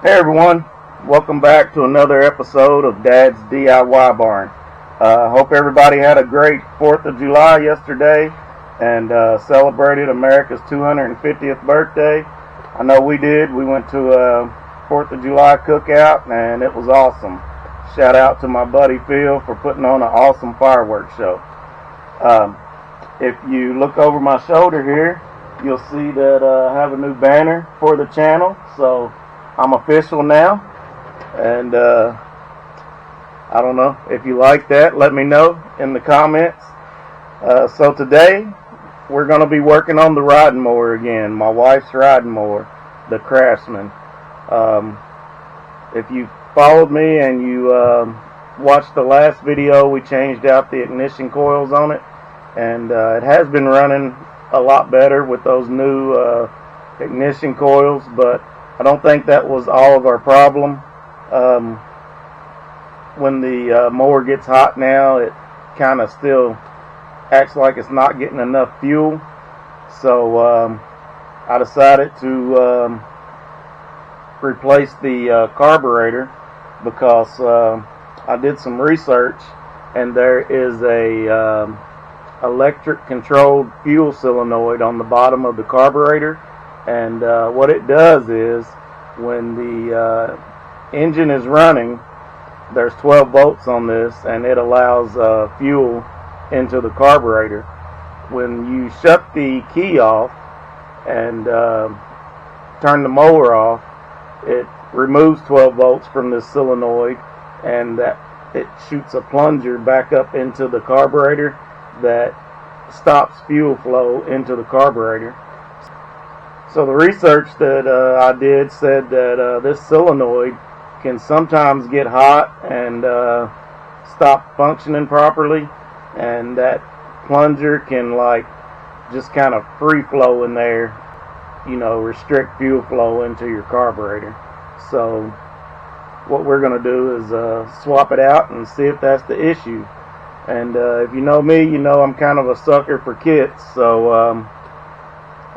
Hey everyone, welcome back to another episode of Dad's DIY Barn. Hope everybody had a great 4th of July yesterday and celebrated America's 250th birthday. I know we did. We went to a 4th of July cookout and it was awesome. Shout out to my buddy Phil for putting on an awesome fireworks show. If you look over my shoulder here, you'll see that I have a new banner for the channel. So I'm official now, and I don't know if you like that. Let me know in the comments. So today we're going to be working on the riding mower again, my wife's riding mower, the Craftsman. If you followed me and you watched the last video, we changed out the ignition coils on it, and it has been running a lot better with those new ignition coils, but I don't think that was all of our problem. When the mower gets hot now, it kind of still acts like it's not getting enough fuel. So I decided to replace the carburetor because I did some research, and there is a electric controlled fuel solenoid on the bottom of the carburetor. And what it does is, when the engine is running, there's 12 volts on this, and it allows fuel into the carburetor. When you shut the key off and turn the mower off, it removes 12 volts from this solenoid, and that it shoots a plunger back up into the carburetor that stops fuel flow into the carburetor. So the research that I did said that this solenoid can sometimes get hot and stop functioning properly, and that plunger can just kind of free flow in there, restrict fuel flow into your carburetor. So what we're going to do is swap it out and see if that's the issue. And if you know me, you know I'm kind of a sucker for kits, so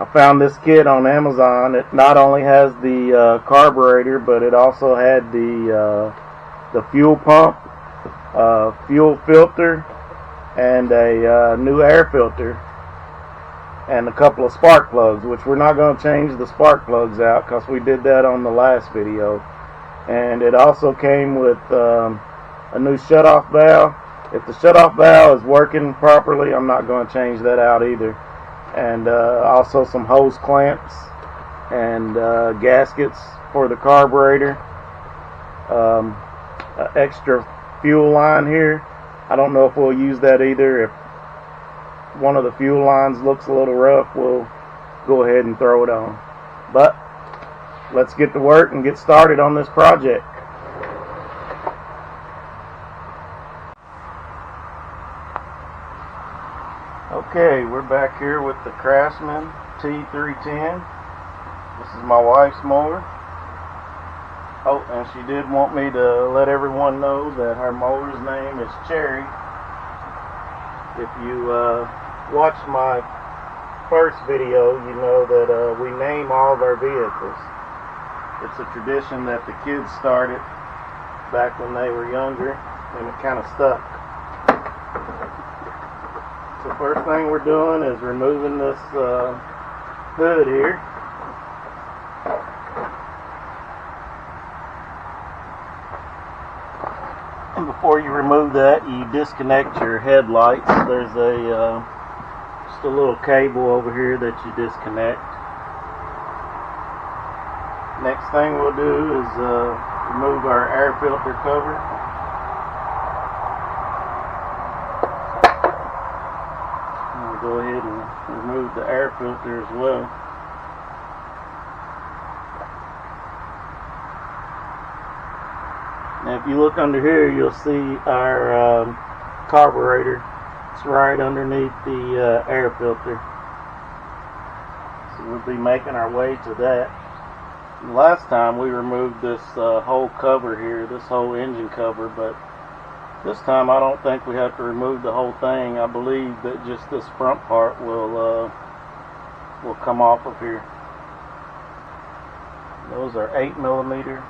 I found this kit on Amazon. It not only has the carburetor, but it also had the fuel pump, fuel filter, and a new air filter, and a couple of spark plugs, which we're not going to change the spark plugs out because we did that on the last video. And it also came with a new shutoff valve. If the shutoff valve is working properly, I'm not going to change that out either. And also some hose clamps and gaskets for the carburetor. An extra fuel line here. I don't know if we'll use that either. If one of the fuel lines looks a little rough, we'll go ahead and throw it on. But let's get to work and get started on this project. Okay, we're back here with the Craftsman T310. This is my wife's mower. Oh, and she did want me to let everyone know that her mower's name is Cherry. If you watched my first video, you know that we name all of our vehicles. It's a tradition that the kids started back when they were younger, and it kind of stuck. So first thing we're doing is removing this hood here. And before you remove that, you disconnect your headlights. There's just a little cable over here that you disconnect. Next thing we'll do is remove our air filter cover. Go ahead and remove the air filter as well. Now if you look under here, you'll see our carburetor. It's right underneath the air filter. So we'll be making our way to that. Last time we removed this whole cover here, this whole engine cover, but this time I don't think we have to remove the whole thing. I believe that just this front part will come off of here. Those are 8mm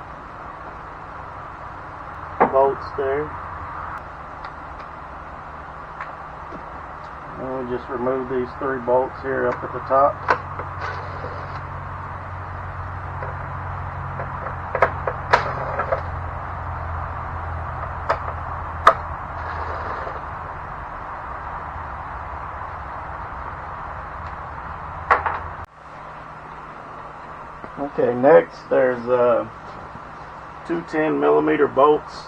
bolts there. And we just remove these 3 bolts here up at the top. Okay, next there's 2 10mm bolts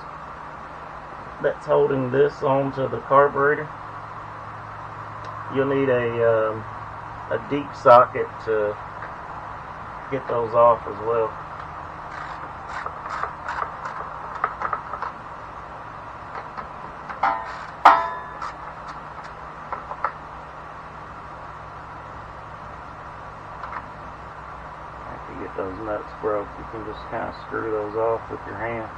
that's holding this onto the carburetor. You'll need a deep socket to get those off as well. Get those nuts broke, you can just kind of screw those off with your hand.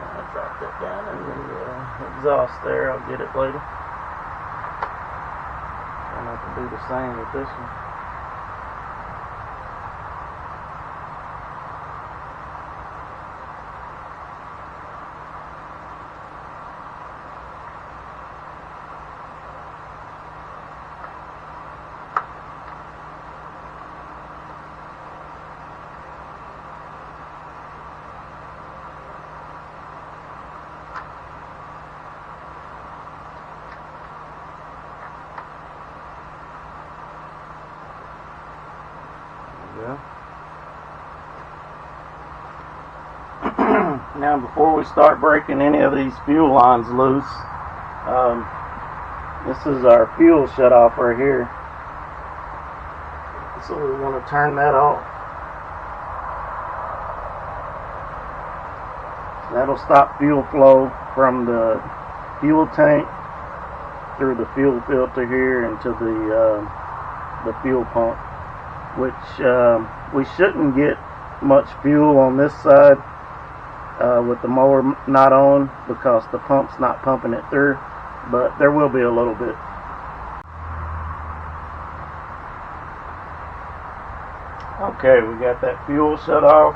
I'll drop that down in the exhaust there. I'll get it later. I'll have to do the same with this one. Now, before we start breaking any of these fuel lines loose, this is our fuel shutoff right here. So we want to turn that off. That'll stop fuel flow from the fuel tank through the fuel filter here into the fuel pump, which we shouldn't get much fuel on this side with the mower not on, because the pump's not pumping it through, but there will be a little bit. Okay, we got that fuel shut off.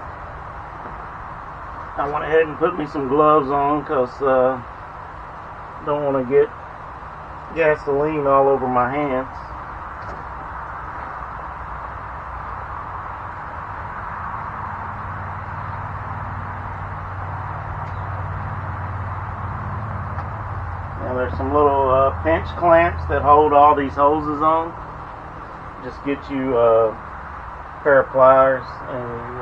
I went ahead and put me some gloves on because don't want to get gasoline all over my hands. Now there's some little pinch clamps that hold all these hoses on. Just get you a pair of pliers and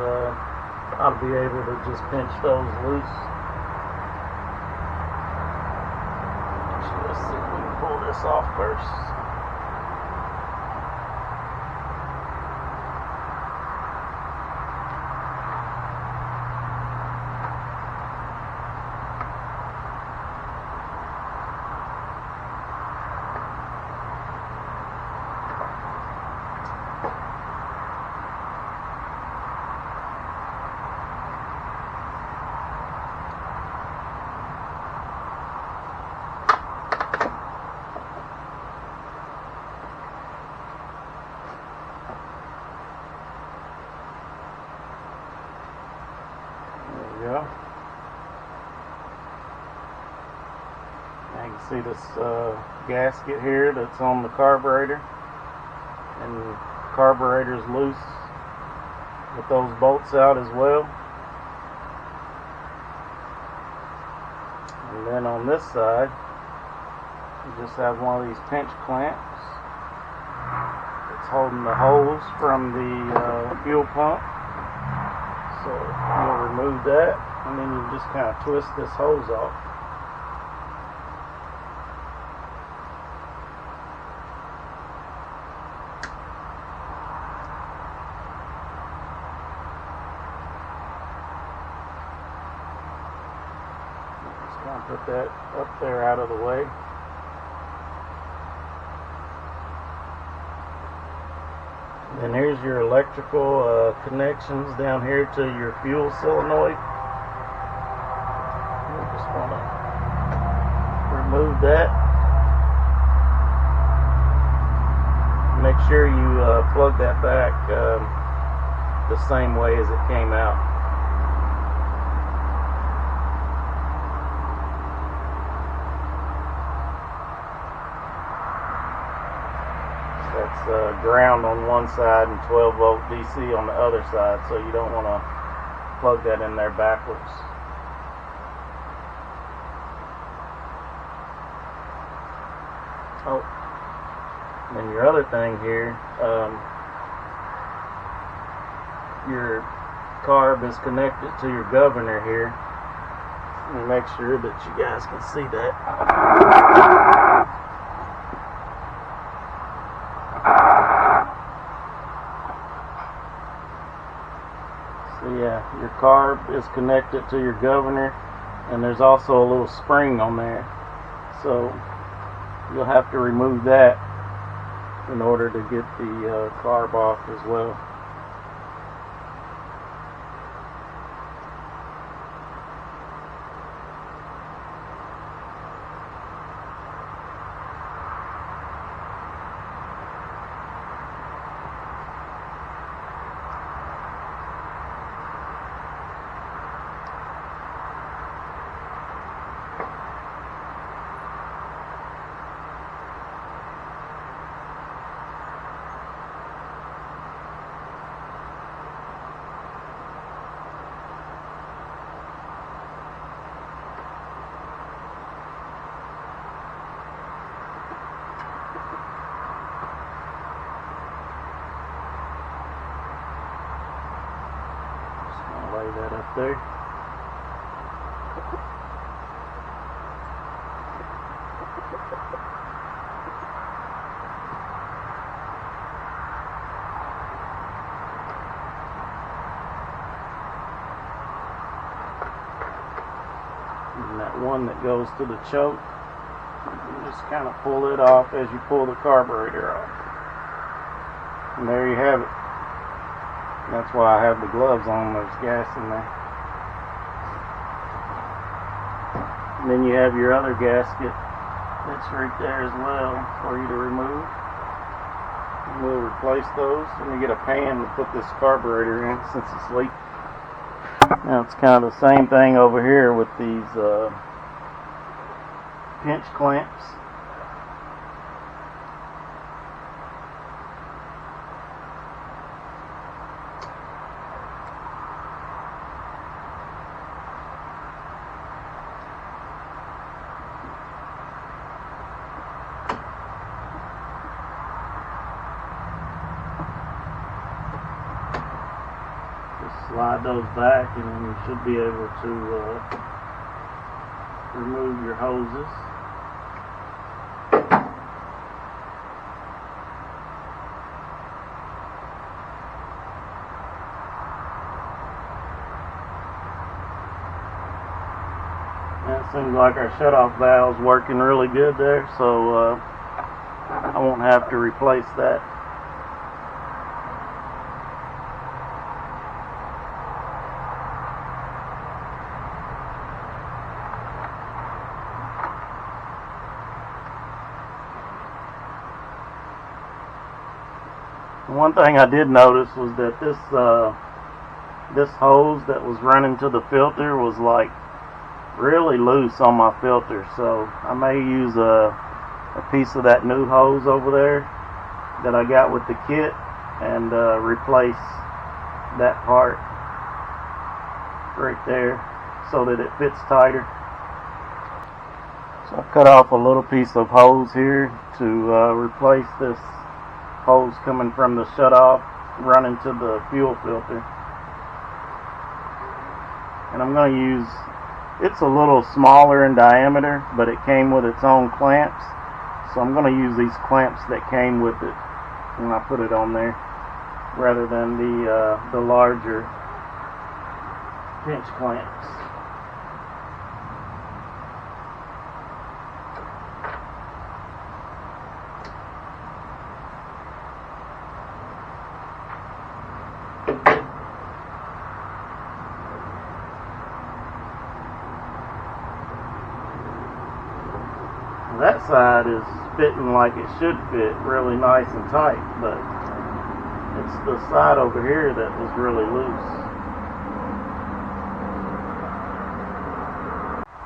I'll be able to just pinch those loose. Let's see if we can pull this off first. Now you can see this gasket here that's on the carburetor, and the carburetor's loose with those bolts out as well. And then on this side you just have one of these pinch clamps. It's holding the hose from the fuel pump. So you'll remove that, and then you just kind of twist this hose off. Just kind of put that up there out of the way. And here's your electrical connections down here to your fuel solenoid. You just want to remove that. Make sure you plug that back the same way as it came out. That's ground on one side and 12 volt DC on the other side, so you don't want to plug that in there backwards. Oh, and then your other thing here, your carb is connected to your governor here. Let me make sure that you guys can see that. So yeah, your carb is connected to your governor, and there's also a little spring on there. So you'll have to remove that in order to get the carb off as well. Lay that up there. And that one that goes to the choke, you just kind of pull it off as you pull the carburetor off. And there you have it. That's why I have the gloves on. There's gas in there. And then you have your other gasket that's right there as well for you to remove. And we'll replace those. And you get a pan to put this carburetor in since it's leaking. Now it's kind of the same thing over here with these pinch clamps. Slide those back and then you should be able to remove your hoses. That seems like our shutoff valve's working really good there, so I won't have to replace that. One thing I did notice was that this hose that was running to the filter was like really loose on my filter, so I may use a piece of that new hose over there that I got with the kit and replace that part right there so that it fits tighter. So I cut off a little piece of hose here to replace this hose coming from the shutoff running to the fuel filter. And I'm going to use, it's a little smaller in diameter, but it came with its own clamps, so I'm going to use these clamps that came with it when I put it on there rather than the larger pinch clamps. that side is fitting like it should fit, really nice and tight, but it's the side over here that was really loose.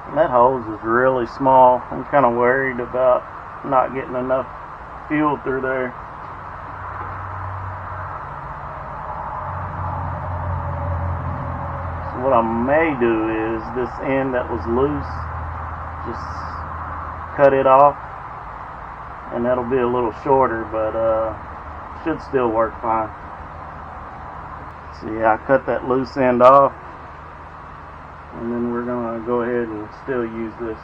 And that hose is really small. I'm kind of worried about not getting enough fuel through there. So what I may do is this end that was loose, just cut it off, and that'll be a little shorter, but should still work fine. So yeah, I cut that loose end off, and then we're gonna go ahead and still use this.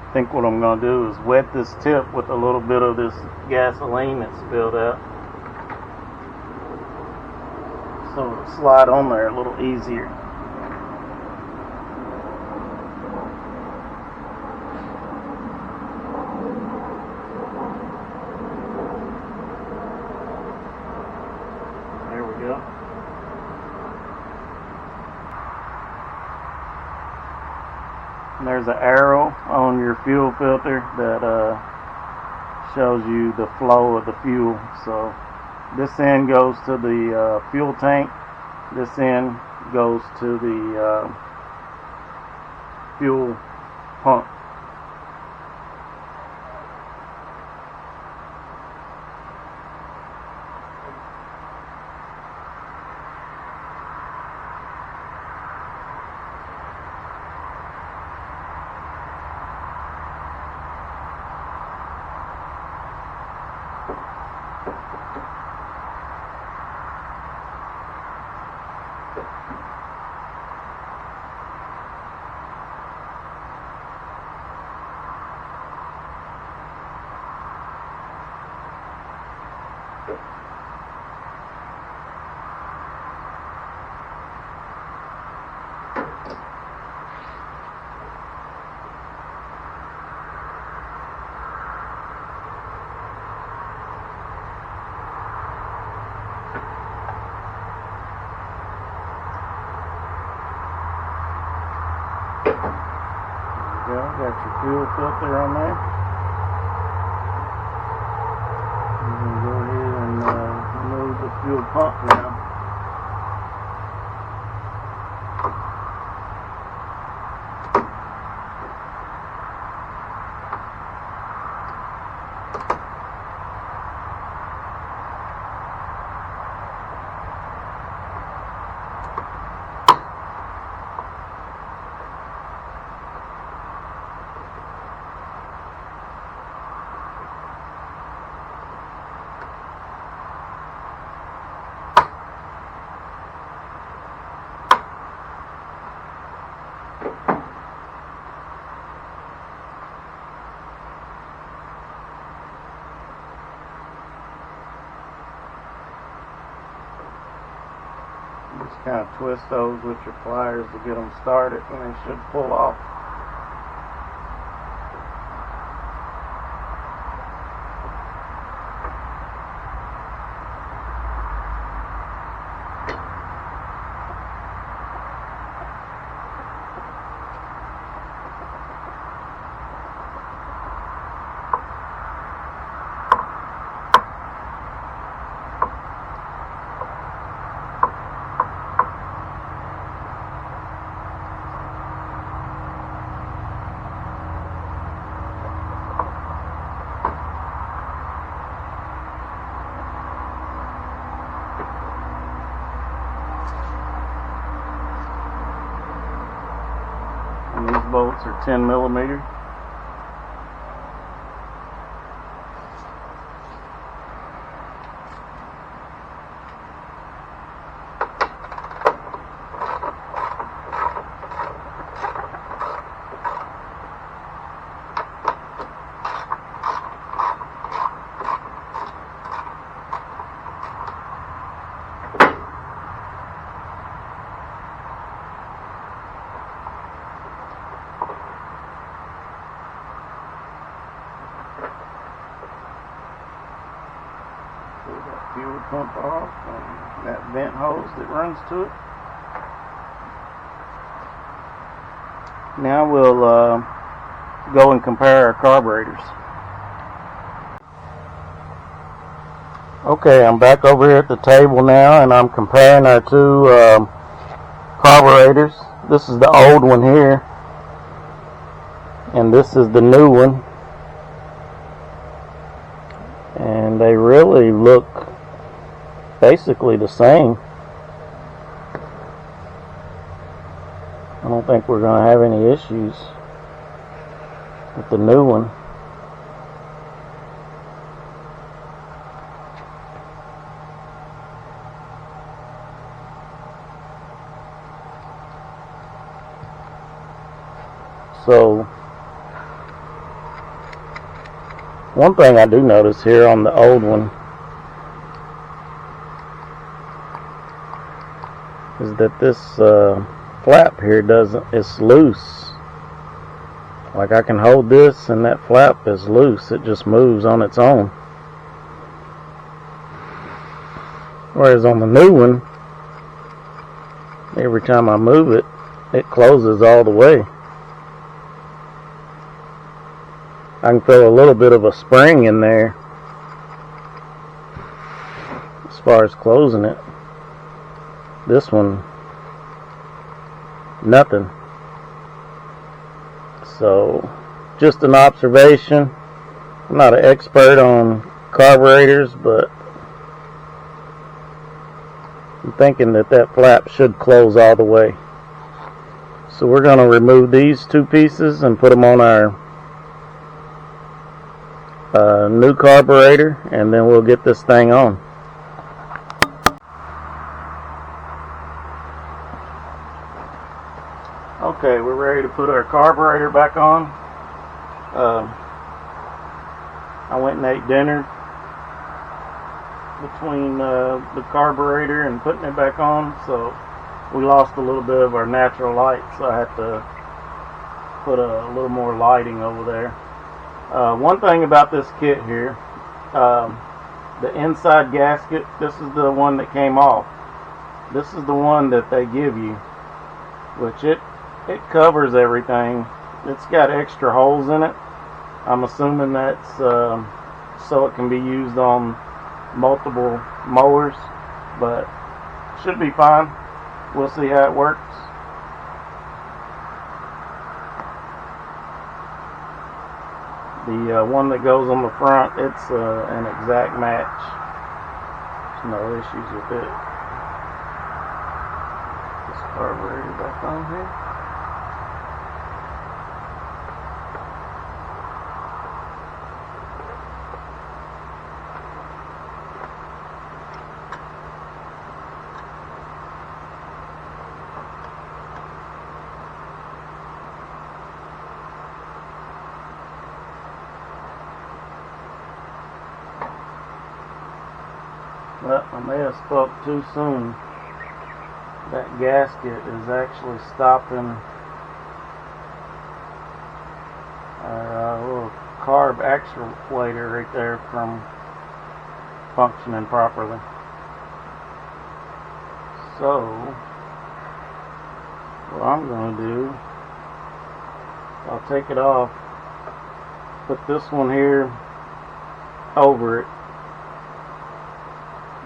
I think what I'm going to do is wet this tip with a little bit of this gasoline that spilled out, so it'll slide on there a little easier. There we go. And there's an arrow on your fuel filter that shows you the flow of the fuel. So this end goes to the fuel tank, this end goes to the fuel pump. Got your fuel filter on there. You're going to go ahead and remove the fuel pump now. Just kind of twist those with your pliers to get them started, and they should pull off. And these bolts are 10 millimeter. fuel pump off and that vent hose that runs to it. Now we'll go and compare our carburetors. Okay, I'm back over here at the table now, and I'm comparing our two carburetors. This is the old one here, and this is the new one. And they really look basically the same. I don't think we're going to have any issues with the new one. So, one thing I do notice here on the old one is that this flap here it's loose. Like I can hold this and that flap is loose. It just moves on its own. Whereas on the new one, every time I move it, it closes all the way. I can feel a little bit of a spring in there as far as closing it. This one, nothing. So, just an observation. I'm not an expert on carburetors, but I'm thinking that that flap should close all the way. So we're going to remove these two pieces and put them on our new carburetor, and then we'll get this thing on. Okay, we're ready to put our carburetor back on. I went and ate dinner between the carburetor and putting it back on, so we lost a little bit of our natural light, so I had to put a little more lighting over there. One thing about this kit here, the inside gasket, this is the one that came off. This is the one that they give you, which it covers everything. It's got extra holes in it. I'm assuming that's so it can be used on multiple mowers, but should be fine. We'll see how it works. The one that goes on the front, it's an exact match. There's no issues with it. This carburetor back on here. Well, I may have spoke too soon. That gasket is actually stopping our little carb actuator right there from functioning properly. So, what I'm going to do, I'll take it off, put this one here over it,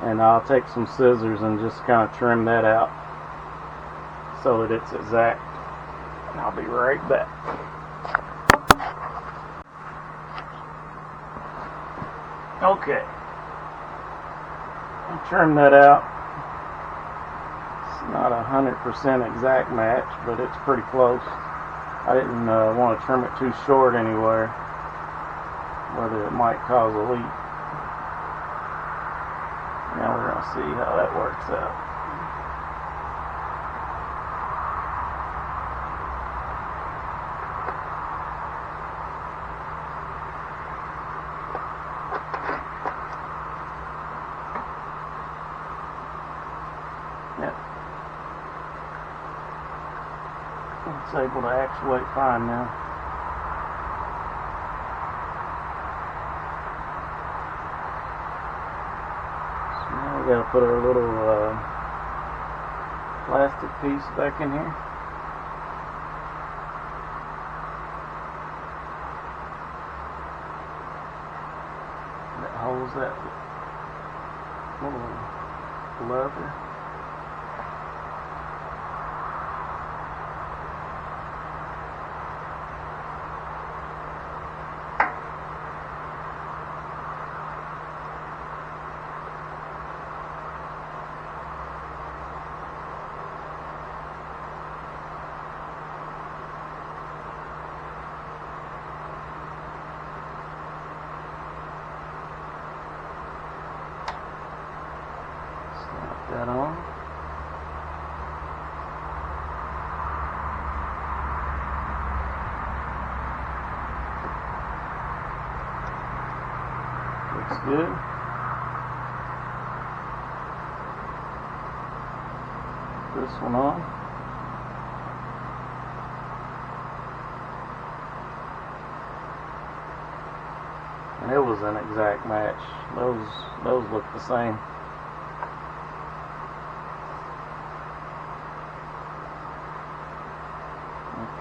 and I'll take some scissors and just kind of trim that out so that it's exact. And I'll be right back. Okay. I'll trim that out. It's not 100% exact match, but it's pretty close. I didn't want to trim it too short anywhere, whether it might cause a leak. Now we're going to see how that works out. Yep. It's able to actuate fine now. Gotta put our little plastic piece back in here. That holds that little lever. That on. Looks good. This one on. And it was an exact match. Those look the same.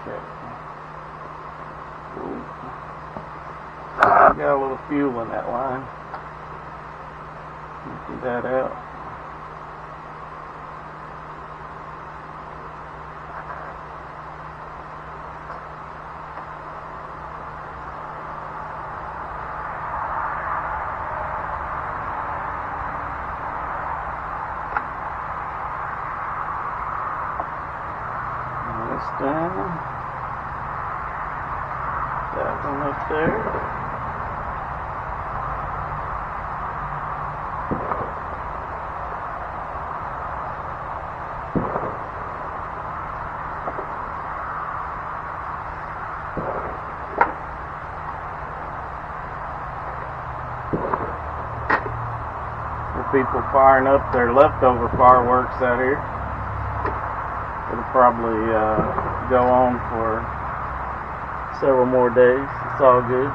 Okay. Ooh. Got a little fuel in that line. Empty that out. Down. That one up there. For people firing up their leftover fireworks out here. It'll probably go on for several more days. It's all good.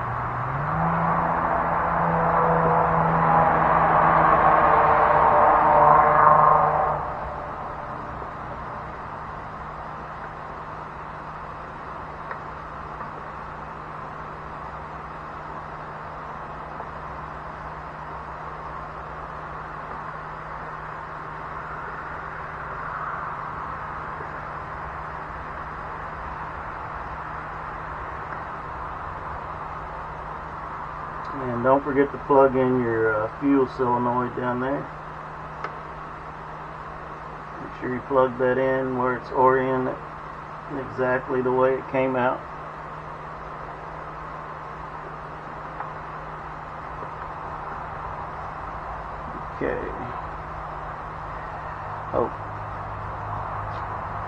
And don't forget to plug in your fuel solenoid down there. Make sure you plug that in where it's oriented exactly the way it came out. Okay. Oh,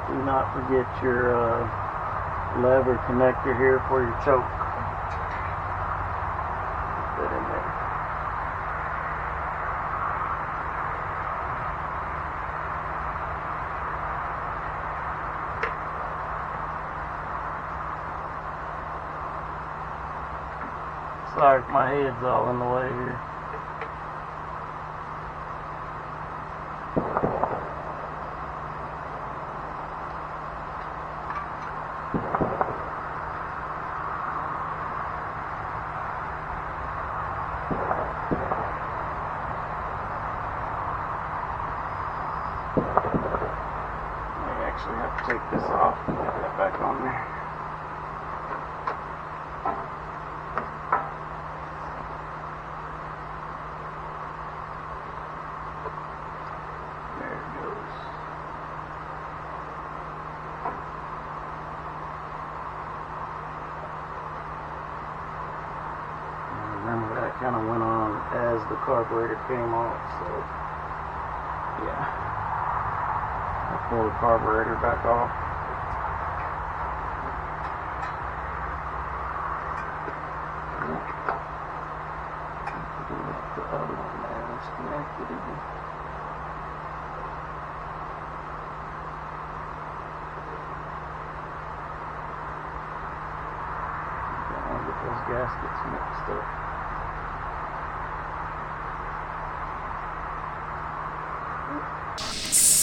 do not forget your lever connector here for your choke. Put that in there. Sorry if my head's all in the way here. I have to take this off and get that back on there. There it goes. And remember, that kind of went on as the carburetor came off, so yeah. Pull the carburetor back off. The other one there is connected again. Don't want to get those gaskets mixed up.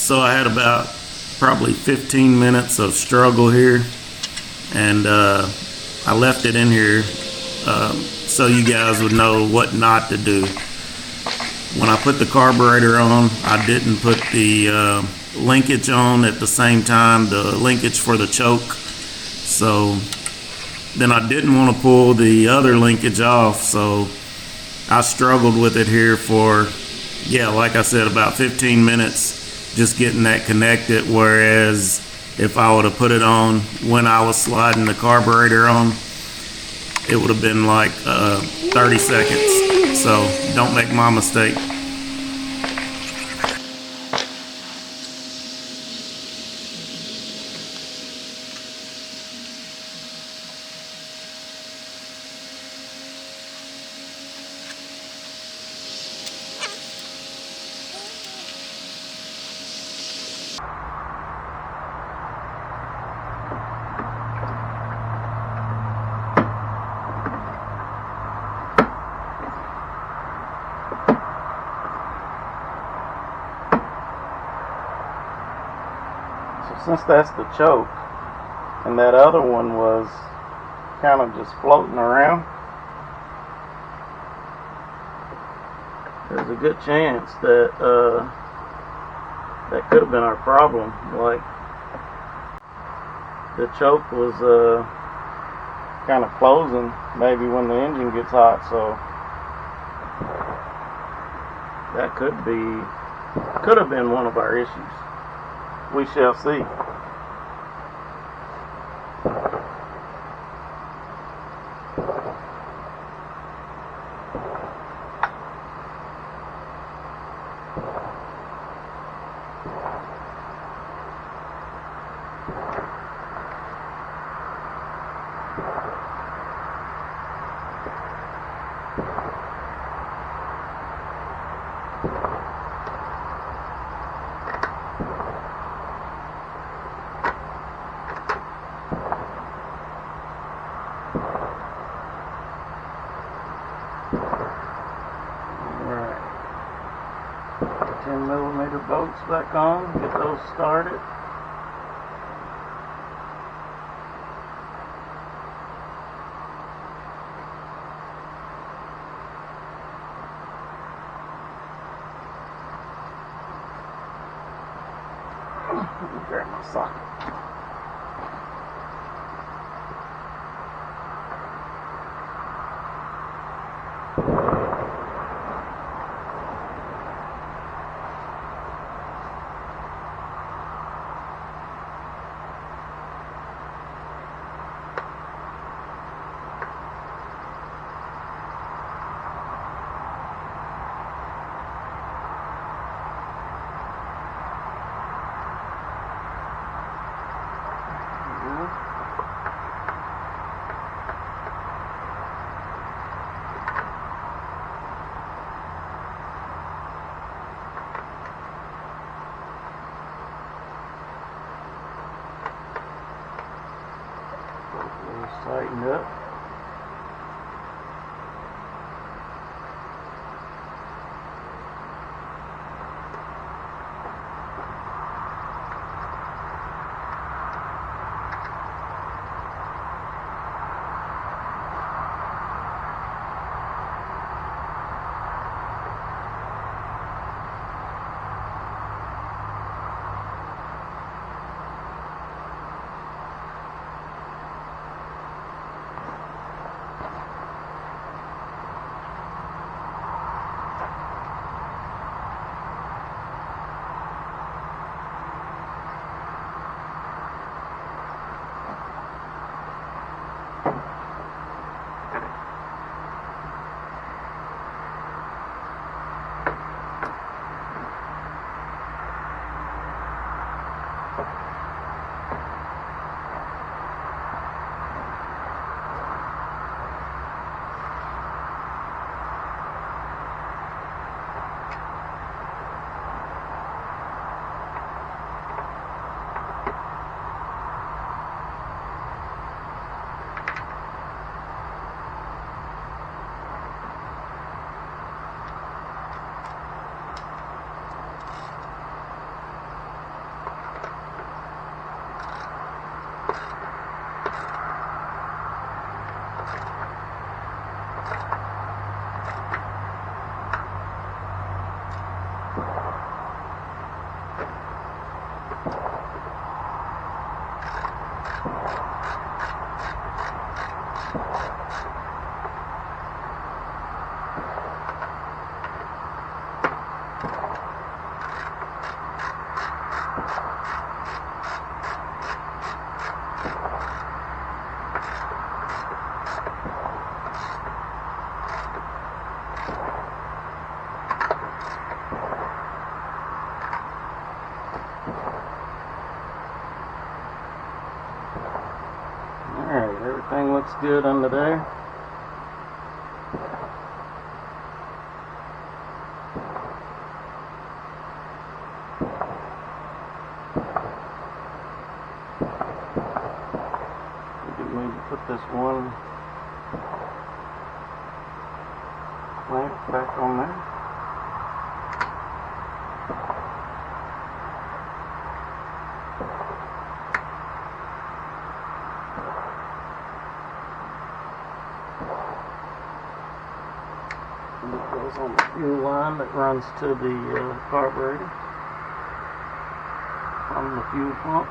So I had about probably 15 minutes of struggle here, and I left it in here so you guys would know what not to do. When I put the carburetor on, I didn't put the linkage on at the same time, the linkage for the choke. So then I didn't want to pull the other linkage off, so I struggled with it here for, yeah, like I said, about 15 minutes just getting that connected, whereas if I would have put it on when I was sliding the carburetor on, it would have been like 30 seconds. So don't make my mistake. Since that's the choke, and that other one was kind of just floating around, there's a good chance that that could have been our problem. Like, the choke was kind of closing maybe when the engine gets hot, so that could have been one of our issues. We shall see. Alright, 10mm bolts back on, get those started. Let me grab my socket. Tighten up. Alright, everything looks good under there. We can maybe put this one clamp back on there. And it goes on the fuel line that runs to the carburetor from the fuel pump.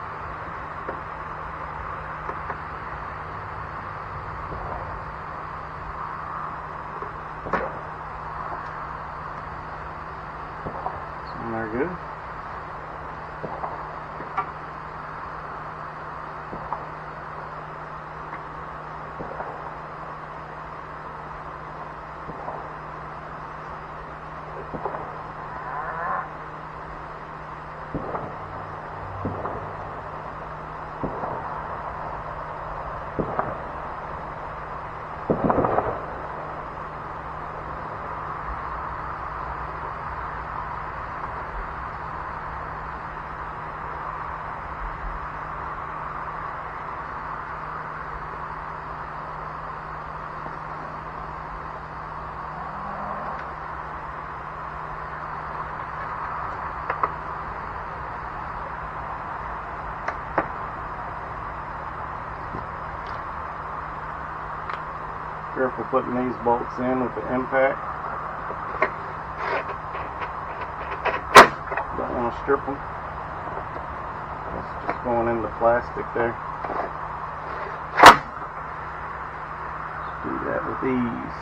So they're good. Careful putting these bolts in with the impact. Don't want to strip them. It's just going in the plastic there. Just do that with ease.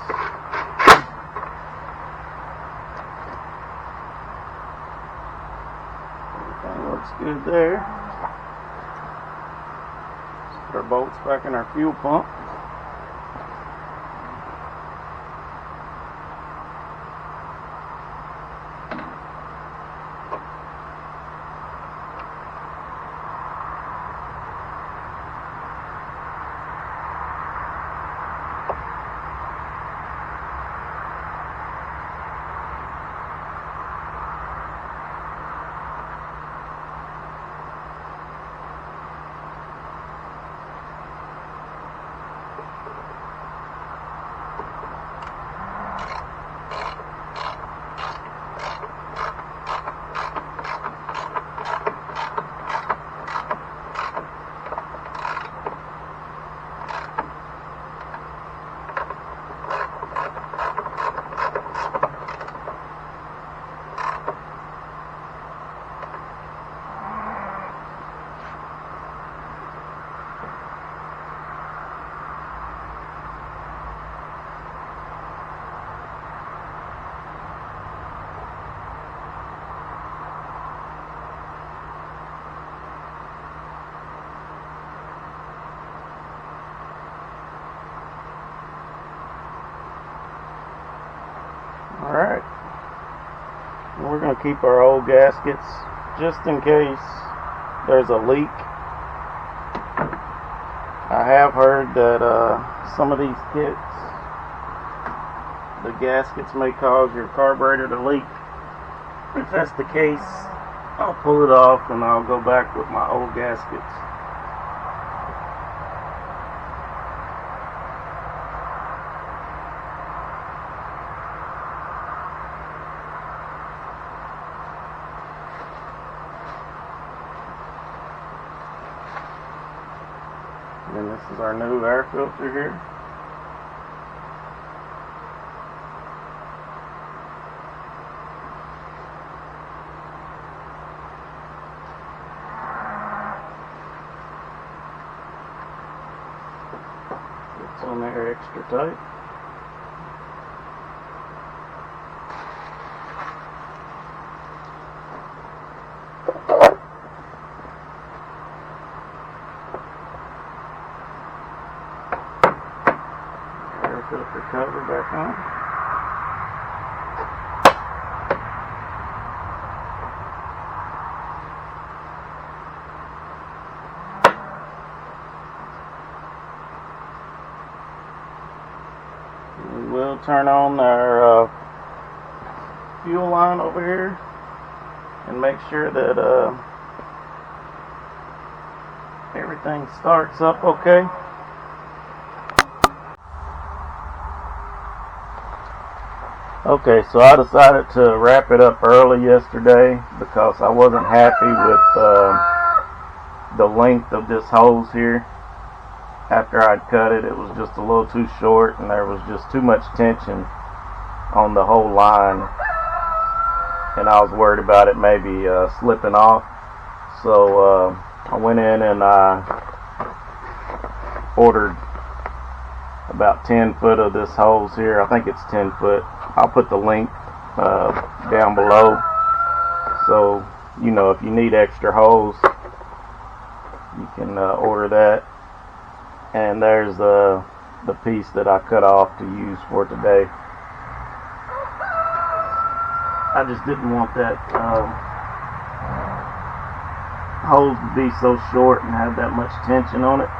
Everything looks good there. Let's put our bolts back in our fuel pump. Alright, we're going to keep our old gaskets just in case there's a leak. I have heard that some of these kits, the gaskets may cause your carburetor to leak. If that's the case, I'll pull it off and I'll go back with my old gaskets. And this is our new air filter here. on there extra tight. Filter cover back on. We will turn on our fuel line over here and make sure that everything starts up okay. Okay, so I decided to wrap it up early yesterday because I wasn't happy with the length of this hose here. After I'd cut it, it was just a little too short and there was just too much tension on the whole line, and I was worried about it maybe slipping off. So I went in and I ordered about 10 foot of this hose here. I think it's 10 foot. I'll put the link down below, so you know if you need extra hose you can order that. And there's the piece that I cut off to use for today. I just didn't want that hose to be so short and have that much tension on it.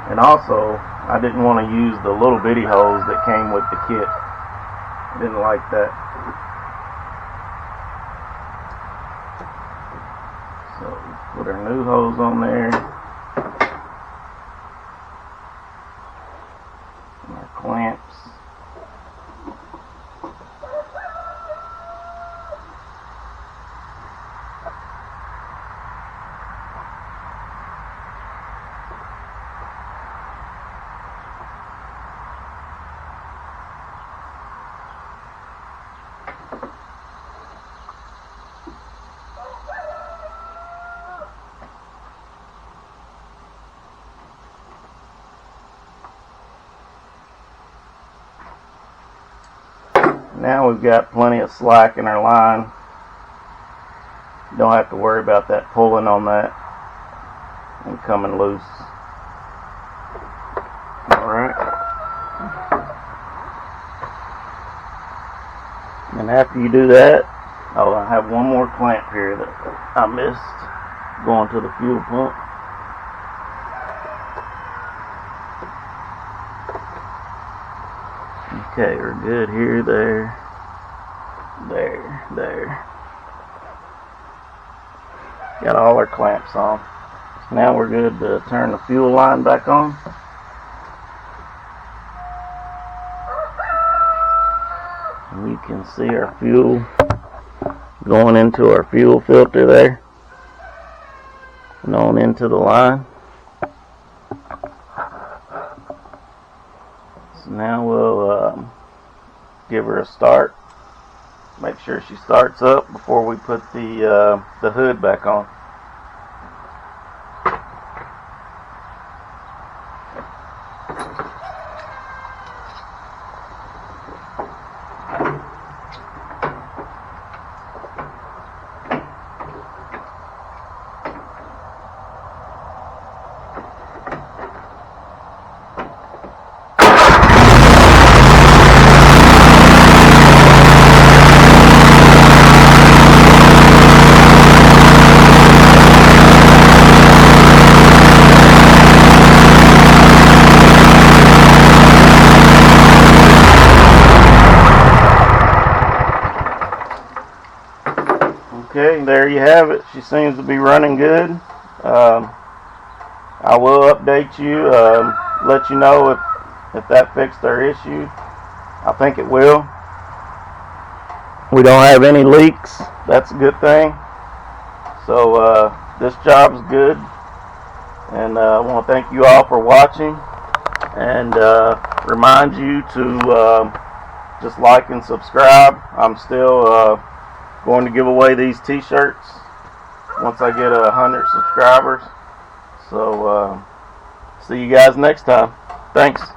And also, I didn't want to use the little bitty hose that came with the kit. I didn't like that. So, put our new hose on there. And our clamps. Now we've got plenty of slack in our line. Don't have to worry about that pulling on that and coming loose. Alright. And after you do that, oh, I have one more clamp here that I missed going to the fuel pump. Okay, we're good here, there. Got all our clamps on. Now we're good to turn the fuel line back on. And you can see our fuel going into our fuel filter there and on into the line. So now we'll give her a start. Make sure she starts up before we put the hood back on. Okay, there you have it. She seems to be running good. I will update you, let you know if that fixed our issue. I think it will. We don't have any leaks. That's a good thing. So this job's good. And I want to thank you all for watching. And remind you to just like and subscribe. I'm still going to give away these t-shirts once I get 100 subscribers. So see you guys next time. Thanks.